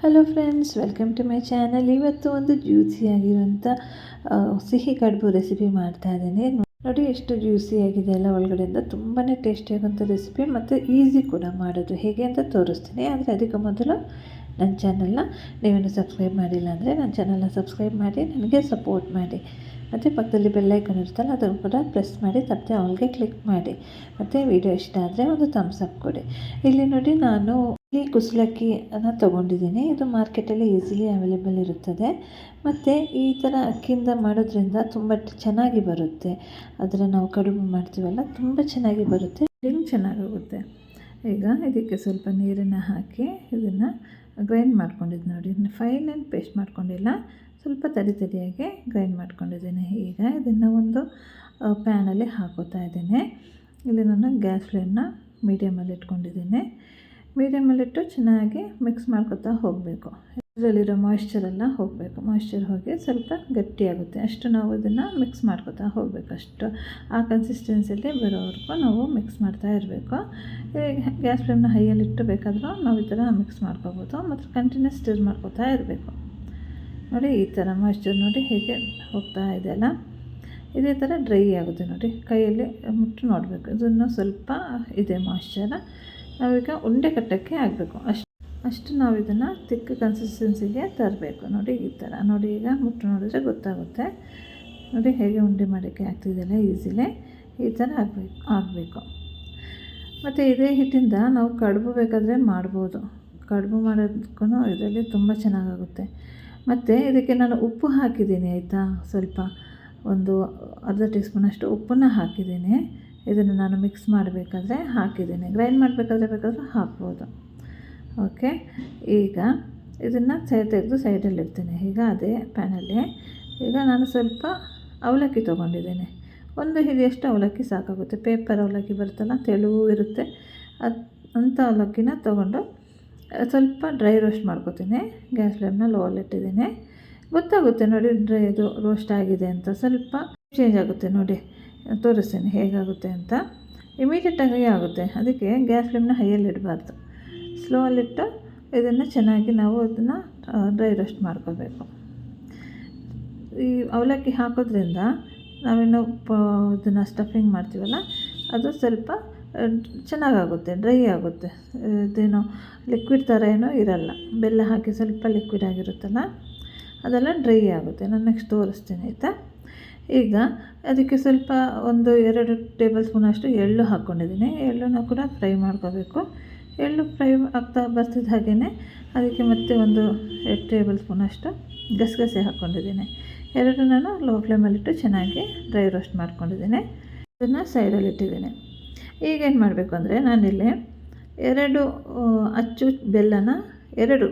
Hello friends, welcome to my channel. ಇವತ್ತು ಒಂದು ಜ್ಯೂಸಿಯಾಗಿರುವಂಥ ಸಿಹಿ ಕಡುಬು ರೆಸಿಪಿ ಮಾಡ್ತಾ ಇದ್ದೀನಿ. ನೋಡಿ ಎಷ್ಟು ಜ್ಯೂಸಿಯಾಗಿದೆ ಅಲ್ಲ, ಒಳಗಡೆಯಿಂದ ತುಂಬಾ ಟೇಸ್ಟಿಯಾಗುವಂಥ ರೆಸಿಪಿ ಮತ್ತು ಈಸಿ ಕೂಡ ಮಾಡೋದು ಹೇಗೆ ಅಂತ ತೋರಿಸ್ತೀನಿ. ಆದರೆ ಅದಕ್ಕೆ ಮೊದಲು ನನ್ನ ಚಾನಲ್ನ ನೀವೇನು ಸಬ್ಸ್ಕ್ರೈಬ್ ಮಾಡಿಲ್ಲ ಅಂದರೆ ನನ್ನ ಚಾನಲ್ನ ಸಬ್ಸ್ಕ್ರೈಬ್ ಮಾಡಿ ನನಗೆ ಸಪೋರ್ಟ್ ಮಾಡಿ. ಮತ್ತು ಪಕ್ಕದಲ್ಲಿ ಬೆಲ್ಲೈಕನ್ ಇರುತ್ತಲ್ಲ, ಅದನ್ನು ಕೂಡ ಪ್ರೆಸ್ ಮಾಡಿ ತಪ್ಪದೆ ಆಲ್ಗೆ ಕ್ಲಿಕ್ ಮಾಡಿ. ಮತ್ತು ವಿಡಿಯೋ ಇಷ್ಟ ಆದರೆ ಒಂದು ಥಮ್ಸ್ ಅಪ್ ಕೊಡಿ. ಇಲ್ಲಿ ನೋಡಿ, ನಾನು ಇಲ್ಲಿ ಕುಸಲಕ್ಕಿಯನ್ನು ತೊಗೊಂಡಿದ್ದೀನಿ. ಇದು ಮಾರ್ಕೆಟಲ್ಲಿ ಈಸಿಲಿ ಅವೈಲೇಬಲ್ ಇರುತ್ತದೆ. ಮತ್ತು ಈ ಥರ ಅಕ್ಕಿಯಿಂದ ಮಾಡೋದ್ರಿಂದ ತುಂಬ ಚೆನ್ನಾಗಿ ಬರುತ್ತೆ. ಅದರ ನಾವು ಕಡುಬು ಮಾಡ್ತೀವಲ್ಲ, ತುಂಬ ಚೆನ್ನಾಗಿ ಬರುತ್ತೆ, ಹಿಂಗೆ ಚೆನ್ನಾಗಾಗುತ್ತೆ. ಈಗ ಇದಕ್ಕೆ ಸ್ವಲ್ಪ ನೀರನ್ನು ಹಾಕಿ ಇದನ್ನು ಗ್ರೈಂಡ್ ಮಾಡ್ಕೊಂಡಿದ್ದು ನೋಡಿ. ಫೈನ್ ಆ್ಯಂಡ್ ಪೇಸ್ಟ್ ಮಾಡ್ಕೊಂಡಿಲ್ಲ, ಸ್ವಲ್ಪ ತರಿಯಾಗಿ ಗ್ರೈಂಡ್ ಮಾಡ್ಕೊಂಡಿದ್ದೀನಿ. ಈಗ ಇದನ್ನು ಒಂದು ಪ್ಯಾನಲ್ಲಿ ಹಾಕೋತಾ ಇದ್ದೀನಿ. ಇಲ್ಲಿ ನಾನು ಗ್ಯಾಸ್ ಫ್ಲೇಮ್ನ ಮೀಡಿಯಮಲ್ಲಿ ಇಟ್ಕೊಂಡಿದ್ದೀನಿ. ಮೀಡಿಯಮಲ್ಲಿಟ್ಟು ಚೆನ್ನಾಗಿ ಮಿಕ್ಸ್ ಮಾಡ್ಕೊತಾ ಹೋಗಬೇಕು. ಇದರಲ್ಲಿರೋ ಮಾಯಿಶ್ಚರೆಲ್ಲ ಹೋಗಬೇಕು. ಮಾಯಿಶ್ಚರ್ ಹೋಗಿ ಸ್ವಲ್ಪ ಗಟ್ಟಿಯಾಗುತ್ತೆ, ಅಷ್ಟು ನಾವು ಇದನ್ನು ಮಿಕ್ಸ್ ಮಾಡ್ಕೊತಾ ಹೋಗಬೇಕು. ಅಷ್ಟು ಆ ಕನ್ಸಿಸ್ಟೆನ್ಸಿಯಲ್ಲಿ ಬರೋವರೆಗೂ ನಾವು ಮಿಕ್ಸ್ ಮಾಡ್ತಾ ಇರಬೇಕು. ಗ್ಯಾಸ್ ಫ್ಲೇಮ್ನ ಹೈಯಲ್ಲಿಟ್ಟು ಬೇಕಾದರೂ ನಾವು ಈ ಥರ ಮಿಕ್ಸ್ ಮಾಡ್ಕೋಬೋದು, ಮತ್ತು ಕಂಟಿನ್ಯೂಸ್ ಸ್ಟಿರ್ ಮಾಡ್ಕೊತಾ ಇರಬೇಕು. ನೋಡಿ, ಈ ಥರ ಮಾಯಿಶ್ಚರ್ ನೋಡಿ ಹೇಗೆ ಹೋಗ್ತಾ ಇದೆಯಲ್ಲ, ಇದೇ ಥರ ಡ್ರೈ ಆಗುತ್ತೆ ನೋಡಿ. ಕೈಯಲ್ಲಿ ಮುಟ್ಟು ನೋಡಬೇಕು, ಇದನ್ನು ಸ್ವಲ್ಪ ಇದೆ ಮಾಯಿಶ್ಚರ. ನಾವೀಗ ಉಂಡೆ ಕಟ್ಟೋಕ್ಕೆ ಆಗಬೇಕು, ಅಷ್ಟು ನಾವು ಇದನ್ನು ತಿಕ್ಕ ಕನ್ಸಿಸ್ಟೆನ್ಸಿಗೆ ತರಬೇಕು. ನೋಡಿ ಈ ಥರ ನೋಡಿ, ಈಗ ಮುಟ್ಟು ನೋಡಿದ್ರೆ ಗೊತ್ತಾಗುತ್ತೆ. ನೋಡಿ ಹೇಗೆ ಉಂಡೆ ಮಾಡೋಕ್ಕೆ ಆಗ್ತಿದೆಯಲ್ಲ, ಈಸಿಲೇ ಈ ಥರ ಆಗಬೇಕು. ಮತ್ತು ಇದೇ ಹಿಟ್ಟಿಂದ ನಾವು ಕಡುಬು ಬೇಕಾದರೆ ಮಾಡ್ಬೋದು. ಕಡುಬು ಮಾಡೋದಕ್ಕೂ ಇದರಲ್ಲಿ ತುಂಬ ಚೆನ್ನಾಗಾಗುತ್ತೆ. ಮತ್ತು ಇದಕ್ಕೆ ನಾನು ಉಪ್ಪು ಹಾಕಿದ್ದೀನಿ, ಆಯಿತಾ. ಸ್ವಲ್ಪ ಒಂದು ಅರ್ಧ ಟೀ ಸ್ಪೂನಷ್ಟು ಉಪ್ಪನ್ನು ಹಾಕಿದ್ದೀನಿ. ಇದನ್ನು ನಾನು ಮಿಕ್ಸ್ ಮಾಡಬೇಕಾದ್ರೆ ಹಾಕಿದ್ದೀನಿ, ಗ್ರೈಂಡ್ ಮಾಡಬೇಕಾದ್ರೆ ಬೇಕಾದರೂ ಹಾಕ್ಬೋದು. ಓಕೆ, ಈಗ ಇದನ್ನು ತೆಗೆದು ಸೈಡಲ್ಲಿ ಇಡ್ತೀನಿ. ಈಗ ಅದೇ ಪ್ಯಾನಲ್ಲಿ ಈಗ ನಾನು ಸ್ವಲ್ಪ ಅವಲಕ್ಕಿ ತೊಗೊಂಡಿದ್ದೀನಿ. ಒಂದು ಹಿಡಿಯಷ್ಟು ಅವಲಕ್ಕಿ ಸಾಕಾಗುತ್ತೆ. ಪೇಪರ್ ಅವಲಕ್ಕಿ ಬರುತ್ತಲ್ಲ, ತೆಳು ಇರುತ್ತೆ, ಅಂಥ ಅವಲಕ್ಕಿನ ತೊಗೊಂಡು ಸ್ವಲ್ಪ ಡ್ರೈ ರೋಸ್ಟ್ ಮಾಡ್ಕೊತೀನಿ. ಗ್ಯಾಸ್ ಫ್ಲೇಮ್ನ ಲೋವಲ್ಲಿಟ್ಟಿದ್ದೀನಿ. ಗೊತ್ತಾಗುತ್ತೆ ನೋಡಿ, ಇದು ರೋಸ್ಟ್ ಆಗಿದೆ ಅಂತ. ಸ್ವಲ್ಪ ಚೇಂಜ್ ಆಗುತ್ತೆ ನೋಡಿ, ತೋರಿಸ್ತೀನಿ ಹೇಗಾಗುತ್ತೆ ಅಂತ. ಇಮಿಡಿಯೇಟಾಗಿ ಆಗುತ್ತೆ, ಅದಕ್ಕೆ ಗ್ಯಾಸ್ ಫ್ಲೇಮ್ನ ಹೈಯಲ್ಲಿ ಇಡಬಾರ್ದು, ಸ್ಲೋವಲ್ಲಿಟ್ಟು ಇದನ್ನು ಚೆನ್ನಾಗಿ ನಾವು ಅದನ್ನು ಡ್ರೈ ರೋಸ್ಟ್ ಮಾಡ್ಕೋಬೇಕು. ಈ ಅವಲಕ್ಕಿ ಹಾಕೋದ್ರಿಂದ ನಾವೇನು ಇದನ್ನು ಸ್ಟಫಿಂಗ್ ಮಾಡ್ತೀವಲ್ಲ, ಅದು ಸ್ವಲ್ಪ ಚೆನ್ನಾಗಾಗುತ್ತೆ, ಡ್ರೈ ಆಗುತ್ತೆ. ಇದೇನೋ ಲಿಕ್ವಿಡ್ ಥರ ಏನೋ ಇರಲ್ಲ. ಬೆಲ್ಲ ಹಾಕಿ ಸ್ವಲ್ಪ ಲಿಕ್ವಿಡ್ ಆಗಿರುತ್ತಲ್ಲ, ಅದೆಲ್ಲ ಡ್ರೈ ಆಗುತ್ತೆ. ನಾನು ನೆಕ್ಸ್ಟ್ ತೋರಿಸ್ತೀನಿ, ಆಯಿತಾ. ಈಗ ಅದಕ್ಕೆ ಸ್ವಲ್ಪ 1-2 ಟೇಬಲ್ ಸ್ಪೂನಷ್ಟು ಎಳ್ಳು ಹಾಕ್ಕೊಂಡಿದ್ದೀನಿ. ಎಳ್ಳನ್ನು ಕೂಡ ಫ್ರೈ ಮಾಡ್ಕೋಬೇಕು. ಎಳ್ಳು ಫ್ರೈ ಆಗ್ತಾ ಬರ್ತಿದ್ದ ಹಾಗೆಯೇ ಅದಕ್ಕೆ ಮತ್ತೆ 2 ಟೇಬಲ್ ಸ್ಪೂನಷ್ಟು ಗಸಗಸೆ ಹಾಕ್ಕೊಂಡಿದ್ದೀನಿ. ಎರಡು ನಾನು ಲೋ ಫ್ಲೇಮಲ್ಲಿಟ್ಟು ಚೆನ್ನಾಗಿ ಡ್ರೈ ರೋಸ್ಟ್ ಮಾಡ್ಕೊಂಡಿದ್ದೀನಿ. ಅದನ್ನು ಸೈಡಲ್ಲಿ ಇಟ್ಟಿದ್ದೀನಿ. ಈಗೇನು ಮಾಡಬೇಕು ಅಂದರೆ, ನಾನಿಲ್ಲಿ 2 ಅಚ್ಚು ಬೆಲ್ಲನ, 2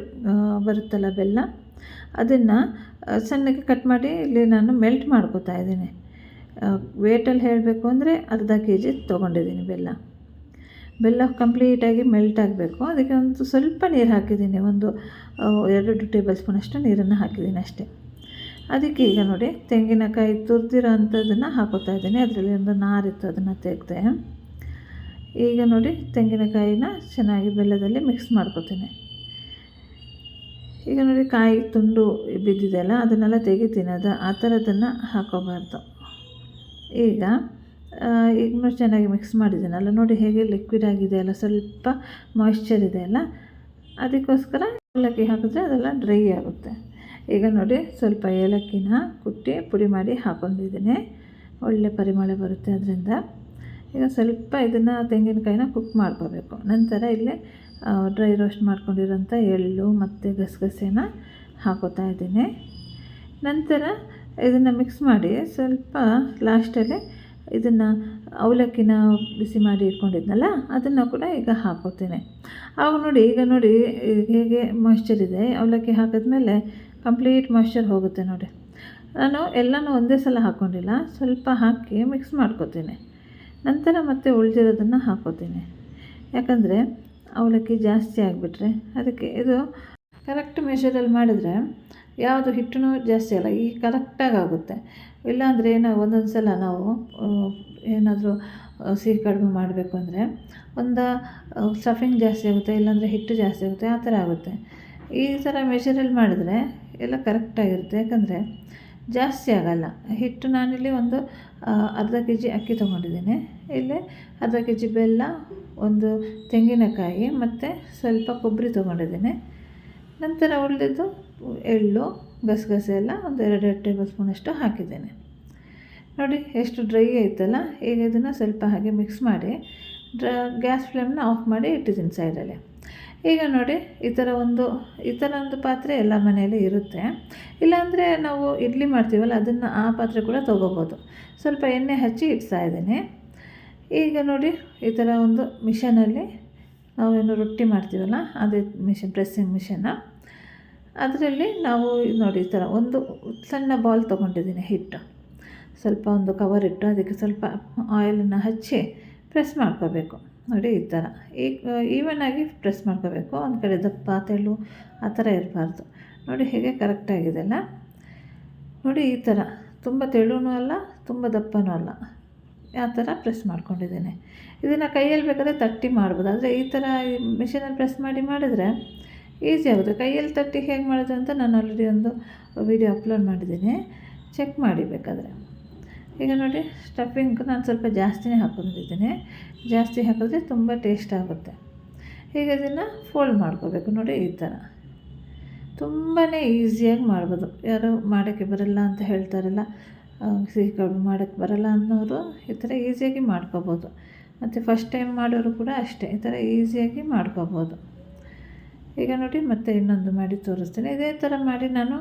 ಬರುತ್ತಲ್ಲ ಬೆಲ್ಲ, ಅದನ್ನು ಸಣ್ಣಗೆ ಕಟ್ ಮಾಡಿ ಇಲ್ಲಿ ನಾನು ಮೆಲ್ಟ್ ಮಾಡ್ಕೋತಾ ಇದ್ದೀನಿ. ವೇಟಲ್ಲಿ ಹೇಳಬೇಕು ಅಂದರೆ ಅರ್ಧ kg ತೊಗೊಂಡಿದ್ದೀನಿ ಬೆಲ್ಲ ಕಂಪ್ಲೀಟಾಗಿ ಮೆಲ್ಟ್ ಆಗಬೇಕು. ಅದಕ್ಕೆ ಒಂದು ಸ್ವಲ್ಪ ನೀರು ಹಾಕಿದ್ದೀನಿ, 2 ಟೇಬಲ್ ಸ್ಪೂನಷ್ಟು ನೀರನ್ನು ಹಾಕಿದ್ದೀನಿ ಅಷ್ಟೇ. ಅದಕ್ಕೆ ಈಗ ನೋಡಿ, ತೆಂಗಿನಕಾಯಿ ತುರಿದಿರೋ ಅಂಥದ್ದನ್ನು ಹಾಕೋತಾ ಇದ್ದೀನಿ. ಅದರಲ್ಲಿ ಒಂದು ನಾರಿತ್ತು, ಅದನ್ನು ತೆಗೆದೆ. ಈಗ ನೋಡಿ, ತೆಂಗಿನಕಾಯಿನ ಚೆನ್ನಾಗಿ ಬೆಲ್ಲದಲ್ಲಿ ಮಿಕ್ಸ್ ಮಾಡ್ಕೊತೀನಿ. ಈಗ ನೋಡಿ, ಕಾಯಿ ತುಂಡು ಬಿದ್ದಿದೆಯಲ್ಲ, ಅದನ್ನೆಲ್ಲ ತೆಗಿತೀನಿ. ಆ ಥರದನ್ನು ಹಾಕೋಬಾರ್ದು. ಈಗ ಚೆನ್ನಾಗಿ ಮಿಕ್ಸ್ ಮಾಡಿದ್ದೀನಲ್ಲ, ನೋಡಿ ಹೇಗೆ ಲಿಕ್ವಿಡ್ ಆಗಿದೆಯಲ್ಲ, ಸ್ವಲ್ಪ ಮಾಯಿಶ್ಚರ್ ಇದೆಯಲ್ಲ, ಅದಕ್ಕೋಸ್ಕರ ಏಲಕ್ಕಿ ಹಾಕಿದ್ರೆ ಅದೆಲ್ಲ ಡ್ರೈ ಆಗುತ್ತೆ. ಈಗ ನೋಡಿ, ಸ್ವಲ್ಪ ಏಲಕ್ಕಿನ ಕುಟ್ಟಿ ಪುಡಿ ಮಾಡಿ ಹಾಕ್ಕೊಂಡಿದ್ದೀನಿ. ಒಳ್ಳೆ ಪರಿಮಳ ಬರುತ್ತೆ ಅದರಿಂದ. ಈಗ ಸ್ವಲ್ಪ ಇದನ್ನು ತೆಂಗಿನಕಾಯಿನ ಕುಕ್ ಮಾಡ್ಕೋಬೇಕು. ನಂತರ ಇಲ್ಲಿ ಡ್ರೈ ರೋಸ್ಟ್ ಮಾಡ್ಕೊಂಡಿರೋಂಥ ಎಳ್ಳು ಮತ್ತು ಗಸಗಸೆನ ಹಾಕೋತಾ ಇದ್ದೀನಿ. ನಂತರ ಇದನ್ನು ಮಿಕ್ಸ್ ಮಾಡಿ ಸ್ವಲ್ಪ ಲಾಸ್ಟಲ್ಲಿ ಇದನ್ನು ಅವಲಕ್ಕಿನ ಬಿಸಿ ಮಾಡಿ ಇಟ್ಕೊಂಡಿದ್ನಲ್ಲ, ಅದನ್ನು ಕೂಡ ಈಗ ಹಾಕೋತೀನಿ. ಆವಾಗ ನೋಡಿ, ಈಗ ನೋಡಿ ಹೇಗೆ ಮಾಯಿಶ್ಚರ್ ಇದೆ. ಅವಲಕ್ಕಿ ಹಾಕಿದ್ಮೇಲೆ ಕಂಪ್ಲೀಟ್ ಮಾಯಿಶ್ಚರ್ ಹೋಗುತ್ತೆ ನೋಡಿ. ನಾನು ಎಲ್ಲನೂ ಒಂದೇ ಸಲ ಹಾಕ್ಕೊಂಡಿಲ್ಲ, ಸ್ವಲ್ಪ ಹಾಕಿ ಮಿಕ್ಸ್ ಮಾಡ್ಕೋತೀನಿ. ನಂತರ ಮತ್ತೆ ಉಳಿದಿರೋದನ್ನು ಹಾಕೋತೀನಿ. ಯಾಕಂದರೆ ಅವಲಕ್ಕಿ ಜಾಸ್ತಿ ಆಗಿಬಿಟ್ರೆ ಅದಕ್ಕೆ ಇದು ಕರೆಕ್ಟ್ ಮೆಷರಲ್ಲಿ ಮಾಡಿದರೆ ಯಾವುದು ಹಿಟ್ಟೂ ಜಾಸ್ತಿ ಅಲ್ಲ, ಈ ಕರೆಕ್ಟಾಗಿ ಆಗುತ್ತೆ. ಇಲ್ಲಾಂದರೆ ಒಂದೊಂದು ಸಲ ನಾವು ಏನಾದರೂ ಸಿಹಿ ಕಡುಬು ಮಾಡಬೇಕು ಅಂದರೆ ಸ್ಟಫಿಂಗ್ ಜಾಸ್ತಿ ಆಗುತ್ತೆ, ಇಲ್ಲಾಂದರೆ ಹಿಟ್ಟು ಜಾಸ್ತಿ ಆಗುತ್ತೆ, ಆ ಥರ ಆಗುತ್ತೆ. ಈ ಥರ ಮೆಷರಲ್ಲಿ ಮಾಡಿದ್ರೆ ಎಲ್ಲ ಕರೆಕ್ಟಾಗಿರುತ್ತೆ. ಯಾಕಂದರೆ ಜಾಸ್ತಿ ಆಗೋಲ್ಲ ಹಿಟ್ಟು. ನಾನಿಲ್ಲಿ ಒಂದು ಅರ್ಧ ಕೆ ಜಿ ಅಕ್ಕಿ ತೊಗೊಂಡಿದ್ದೀನಿ. ಇಲ್ಲಿ ಅರ್ಧ ಕೆ ಜಿ ಬೆಲ್ಲ, ಒಂದು ತೆಂಗಿನಕಾಯಿ ಮತ್ತು ಸ್ವಲ್ಪ ಕೊಬ್ಬರಿ ತೊಗೊಂಡಿದ್ದೀನಿ. ನಂತರ ಉಳಿದಿದ್ದು ಎಳ್ಳು, ಗಸಗಸೆ ಎಲ್ಲ ಒಂದು 2 ಟೇಬಲ್ ಸ್ಪೂನಷ್ಟು ಹಾಕಿದ್ದೇನೆ. ನೋಡಿ ಎಷ್ಟು ಡ್ರೈ ಆಯ್ತಲ್ಲ. ಈಗ ಇದನ್ನು ಸ್ವಲ್ಪ ಹಾಗೆ ಮಿಕ್ಸ್ ಮಾಡಿ ಗ್ಯಾಸ್ ಫ್ಲೇಮ್ನ ಆಫ್ ಮಾಡಿ ಇಟ್ಟಿದ್ದೀನಿ ಸೈಡಲ್ಲಿ. ಈಗ ನೋಡಿ ಈ ಥರ ಒಂದು ಪಾತ್ರೆ ಎಲ್ಲ ಮನೆಯಲ್ಲಿ ಇರುತ್ತೆ. ಇಲ್ಲಾಂದರೆ ನಾವು ಇಡ್ಲಿ ಮಾಡ್ತೀವಲ್ಲ ಅದನ್ನು ಆ ಪಾತ್ರೆ ಕೂಡ ತೊಗೋಬೋದು. ಸ್ವಲ್ಪ ಎಣ್ಣೆ ಹಚ್ಚಿ ಇಡ್ತಾ ಇದ್ದೀನಿ. ಈಗ ನೋಡಿ ಈ ಥರ ಒಂದು ಮಿಷನಲ್ಲಿ ನಾವೇನು ರೊಟ್ಟಿ ಮಾಡ್ತೀವಲ್ಲ ಅದೇ ಪ್ರೆಸ್ಸಿಂಗ್ ಮಿಷನ್ನ, ಅದರಲ್ಲಿ ನಾವು ನೋಡಿ ಈ ಥರ ಒಂದು ಸಣ್ಣ ಬಾಲ್ ತೊಗೊಂಡಿದ್ದೀನಿ ಹಿಟ್ಟು. ಸ್ವಲ್ಪ ಒಂದು ಕವರ್ ಇಟ್ಟು ಅದಕ್ಕೆ ಸ್ವಲ್ಪ ಆಯಿಲನ್ನು ಹಚ್ಚಿ ಪ್ರೆಸ್ ಮಾಡ್ಕೋಬೇಕು. ನೋಡಿ ಈ ಥರ ಈವನಾಗಿ ಪ್ರೆಸ್ ಮಾಡ್ಕೋಬೇಕು. ಒಂದು ಕಡೆ ದಪ್ಪ ತೆಳು ಆ ಥರ ಇರಬಾರ್ದು. ನೋಡಿ ಹೇಗೆ ಕರೆಕ್ಟಾಗಿದೆಲ್ಲ. ನೋಡಿ ಈ ಥರ ತುಂಬ ತೆಳುವೂ ಅಲ್ಲ, ತುಂಬ ದಪ್ಪನೂ ಅಲ್ಲ, ಆ ಥರ ಪ್ರೆಸ್ ಮಾಡ್ಕೊಂಡಿದ್ದೀನಿ. ಇದನ್ನು ಕೈಯಲ್ಲಿ ಬೇಕಾದರೆ ತಟ್ಟಿ ಮಾಡ್ಬೋದು. ಆದರೆ ಈ ಥರ ಮಿಷಿನಲ್ಲಿ ಪ್ರೆಸ್ ಮಾಡಿದರೆ ಈಸಿ ಆಗುತ್ತೆ. ಕೈಯಲ್ಲಿ ತಟ್ಟಿ ಹೇಗೆ ಮಾಡೋದು ಅಂತ ನಾನು ಆಲ್ರೆಡಿ ಒಂದು ವಿಡಿಯೋ ಅಪ್ಲೋಡ್ ಮಾಡಿದ್ದೀನಿ, ಚೆಕ್ ಮಾಡಿ ಬೇಕಾದರೆ. ಈಗ ನೋಡಿ ಸ್ಟಫಿಂಗ್ ನಾನು ಸ್ವಲ್ಪ ಜಾಸ್ತಿನೇ ಹಾಕ್ಕೊಂಡಿದ್ದೀನಿ. ಜಾಸ್ತಿ ಹಾಕಿದ್ರೆ ತುಂಬ ಟೇಸ್ಟ್ ಆಗುತ್ತೆ. ಈಗ ಇದನ್ನು ಫೋಲ್ಡ್ ಮಾಡ್ಕೋಬೇಕು. ನೋಡಿ ಈ ಥರ ತುಂಬಾ ಈಸಿಯಾಗಿ ಮಾಡ್ಬೋದು. ಯಾರು ಮಾಡೋಕ್ಕೆ ಬರಲ್ಲ ಅಂತ ಹೇಳ್ತಾರಲ್ಲ, ಸಿಹಿ ಕಡುಬು ಮಾಡೋಕ್ಕೆ ಬರಲ್ಲ ಅನ್ನೋರು ಈ ಥರ ಈಸಿಯಾಗಿ ಮಾಡ್ಕೋಬೋದು. ಮತ್ತು ಫಸ್ಟ್ ಟೈಮ್ ಮಾಡೋರು ಕೂಡ ಅಷ್ಟೇ, ಈ ಥರ ಈಸಿಯಾಗಿ ಮಾಡ್ಕೋಬೋದು. ಈಗ ನೋಡಿ ಮತ್ತೆ ಇನ್ನೊಂದು ಮಾಡಿ ತೋರಿಸ್ತೀನಿ. ಇದೇ ಥರ ಮಾಡಿ ನಾನು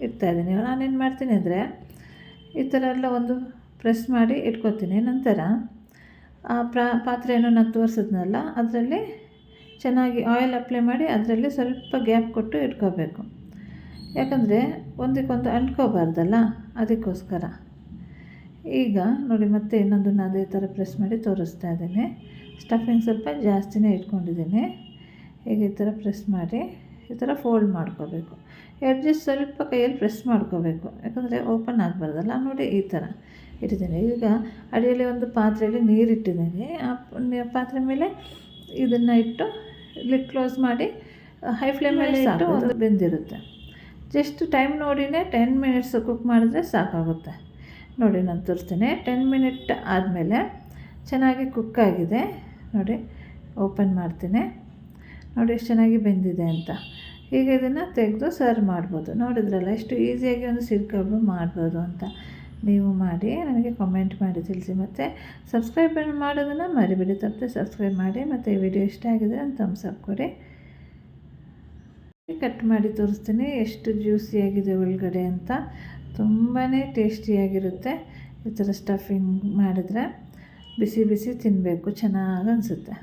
ಇಡ್ತಾಯಿದ್ದೀನಿ. ನಾನೇನು ಮಾಡ್ತೀನಿ ಅಂದರೆ ಈ ಥರ ಎಲ್ಲ ಒಂದು ಪ್ರೆಸ್ ಮಾಡಿ ಇಟ್ಕೊತೀನಿ. ನಂತರ ಆ ಪಾತ್ರೆಯನ್ನು ನಾನು ತೋರಿಸಿದ್ನಲ್ಲ ಅದರಲ್ಲಿ ಚೆನ್ನಾಗಿ ಆಯಿಲ್ ಅಪ್ಲೈ ಮಾಡಿ ಅದರಲ್ಲಿ ಸ್ವಲ್ಪ ಗ್ಯಾಪ್ ಕೊಟ್ಟು ಇಟ್ಕೋಬೇಕು. ಯಾಕಂದರೆ ಒಂದಕ್ಕೊಂದು ಅಂಟ್ಕೋಬಾರ್ದಲ್ಲ, ಅದಕ್ಕೋಸ್ಕರ. ಈಗ ನೋಡಿ ಮತ್ತೆ ಇನ್ನೊಂದನ್ನು ಅದೇ ಥರ ಪ್ರೆಸ್ ಮಾಡಿ ತೋರಿಸ್ತಾ ಇದ್ದೀನಿ. ಸ್ಟಫಿಂಗ್ ಸ್ವಲ್ಪ ಜಾಸ್ತಿನೇ ಇಟ್ಕೊಂಡಿದ್ದೀನಿ. ಈಗ ಈ ಥರ ಪ್ರೆಸ್ ಮಾಡಿ ಈ ಥರ ಫೋಲ್ಡ್ ಮಾಡ್ಕೋಬೇಕು. ಎಡ್ಜಸ್ ಸ್ವಲ್ಪ ಕೈಯಲ್ಲಿ ಪ್ರೆಸ್ ಮಾಡ್ಕೋಬೇಕು, ಯಾಕಂದರೆ ಓಪನ್ ಆಗಬಾರ್ದಲ್ಲ. ನೋಡಿ ಈ ಥರ ಇಟ್ಟಿದ್ದೀನಿ. ಈಗ ಅಡಿಯಲ್ಲಿ ಒಂದು ಪಾತ್ರೆಯಲ್ಲಿ ನೀರಿಟ್ಟಿದ್ದೀನಿ. ಆ ಪಾತ್ರೆ ಮೇಲೆ ಇದನ್ನು ಇಟ್ಟು ಲಿಡ್ ಕ್ಲೋಸ್ ಮಾಡಿ ಹೈ ಫ್ಲೇಮಲ್ಲಿ ಇಟ್ಟು ಒಂದು ಬೆಂದಿರುತ್ತೆ. ಜಸ್ಟ್ ಟೈಮ್ ನೋಡಿನೇ 10 ಮಿನಿಟ್ಸ್ ಕುಕ್ ಮಾಡಿದ್ರೆ ಸಾಕಾಗುತ್ತೆ. ನೋಡಿ ನಾನು ತೋರಿಸ್ತೀನಿ. 10 ಮಿನಿಟ್ ಆದಮೇಲೆ ಚೆನ್ನಾಗಿ ಕುಕ್ ಆಗಿದೆ. ನೋಡಿ ಓಪನ್ ಮಾಡ್ತೀನಿ. ನೋಡಿ ಎಷ್ಟು ಚೆನ್ನಾಗಿ ಬೆಂದಿದೆ ಅಂತ. ಈಗ ಇದನ್ನು ತೆಗೆದು ಸರ್ವ್ ಮಾಡ್ಬೋದು. ನೋಡಿದ್ರಲ್ಲ ಎಷ್ಟು ಈಸಿಯಾಗಿ ಒಂದು ಸಿಹಿ ಕಡುಬು ಮಾಡ್ಬೋದು ಅಂತ. ನೀವು ಮಾಡಿ ನನಗೆ ಕಾಮೆಂಟ್ ಮಾಡಿ ತಿಳಿಸಿ. ಮತ್ತು ಸಬ್ಸ್ಕ್ರೈಬ್ ಮಾಡೋದನ್ನು ಮರಿಬೇಡಿ. ತಪ್ಪದೆ ಸಬ್ಸ್ಕ್ರೈಬ್ ಮಾಡಿ. ಮತ್ತು ಈ ವಿಡಿಯೋ ಇಷ್ಟ ಆಗಿದ್ರೆ ಒಂದು ಥಮ್ಸ್ ಅಪ್ ಕೊಡಿ. ಕಟ್ ಮಾಡಿ ತೋರಿಸ್ತೀನಿ ಎಷ್ಟು ಜ್ಯೂಸಿಯಾಗಿದೆ ಒಳಗಡೆ ಅಂತ. ತುಂಬಾ ಟೇಸ್ಟಿಯಾಗಿರುತ್ತೆ. ಈ ಥರ ಸ್ಟಫಿಂಗ್ ಮಾಡಿದ್ರೆ ಬಿಸಿ ಬಿಸಿ ತಿನ್ನಬೇಕು, ಚೆನ್ನಾಗಿ ಅನಿಸುತ್ತೆ.